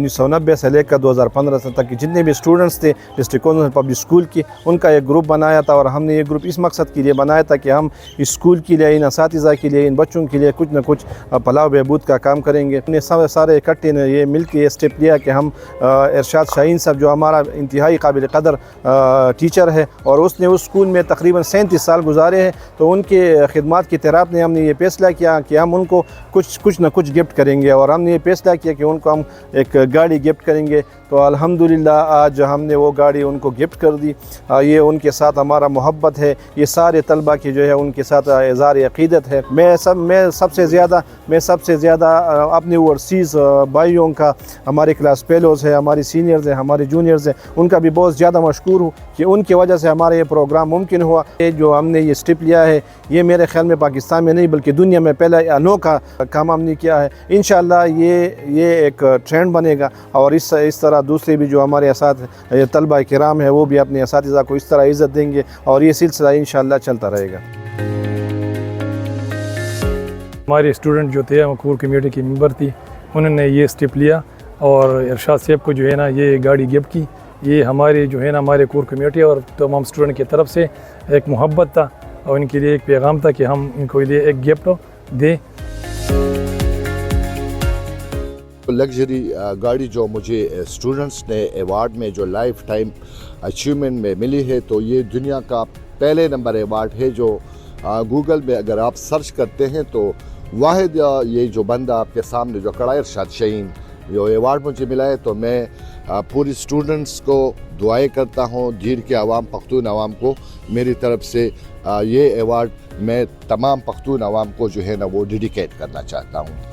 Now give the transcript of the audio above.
ء1990 سے لے کر 2015 تک کے جتنے بھی اسٹوڈنٹس تھے ڈسٹرکٹ کونسل پبلک اسکول کی، ان کا ایک گروپ بنایا تھا، اور ہم نے یہ گروپ اس مقصد کے لیے بنایا تھا کہ ہم اسکول کے لیے، ان اساتذہ کے لیے، ان بچوں کے لیے کچھ نہ کچھ فلاح و بہبود کا کام کریں گے۔ ہم نے سارے اکٹھے نے یہ مل کے یہ اسٹیپ لیا کہ ہم ارشاد شاہین صاحب جو ہمارا انتہائی قابل قدر ٹیچر ہے، اور اس نے اس اسکول میں تقریباً 37 سال گزارے ہیں، تو ان کے خدمات کی طرف نے ہم نے یہ فیصلہ کیا کہ ہم ان کو کچھ نہ کچھ گفٹ کریں گے، اور ہم نے یہ فیصلہ کیا کہ ان کو ہم ایک گاڑی گفٹ کریں گے۔ تو الحمدللہ آج ہم نے وہ گاڑی ان کو گفٹ کر دی۔ یہ ان کے ساتھ ہمارا محبت ہے، یہ سارے طلبہ کی جو ہے ان کے ساتھ اظہار عقیدت ہے۔ میں سب سے زیادہ اپنے اوورسیز بھائیوں کا، ہمارے کلاس فیلوز ہیں، ہمارے سینئرز ہیں، ہمارے جونیئرز ہیں، ان کا بھی بہت زیادہ مشکور ہوں کہ ان کی وجہ سے ہمارا یہ پروگرام ممکن ہوا۔ یہ جو ہم نے یہ اسٹیپ لیا ہے، یہ میرے خیال میں پاکستان میں نہیں بلکہ دنیا میں پہلا انوکھا کام ہم نے کیا ہے۔ انشاءاللہ یہ ایک ٹرینڈ بنے گا، اور اس طرح دوسرے بھی جو ہمارے طلبہ کرام ہیں وہ بھی اپنے اساتذہ کو اس طرح عزت دیں گے، اور یہ سلسلہ انشاءاللہ چلتا رہے گا۔ ہمارے اسٹوڈنٹ جو تھے وہ کور کمیٹی کی ممبر تھی، انہوں نے یہ اسٹیپ لیا اور ارشاد صاحب کو جو ہے نا یہ گاڑی گفٹ کی۔ یہ ہمارے جو ہے نا ہمارے کور کمیٹی اور تمام اسٹوڈنٹ کی طرف سے ایک محبت تھا، اور ان کے لیے ایک پیغام تھا کہ ہم ان کو لیے ایک گفٹ دیں۔ لگژری گاڑی جو مجھے اسٹوڈنٹس نے ایوارڈ میں جو لائف ٹائم اچیومنٹ میں ملی ہے، تو یہ دنیا کا پہلے نمبر ایوارڈ ہے جو گوگل میں اگر آپ سرچ کرتے ہیں تو واحد یہ جو بندہ آپ کے سامنے جو کھڑا ہے ارشاد شاہین، جو ایوارڈ مجھے ملا ہے۔ تو میں پوری اسٹوڈنٹس کو دعائیں کرتا ہوں، دھیر کے عوام، پختون عوام کو میری طرف سے یہ ایوارڈ میں تمام پختون عوام کو جو ہے نا وہ ڈیڈیکیٹ کرنا چاہتا ہوں۔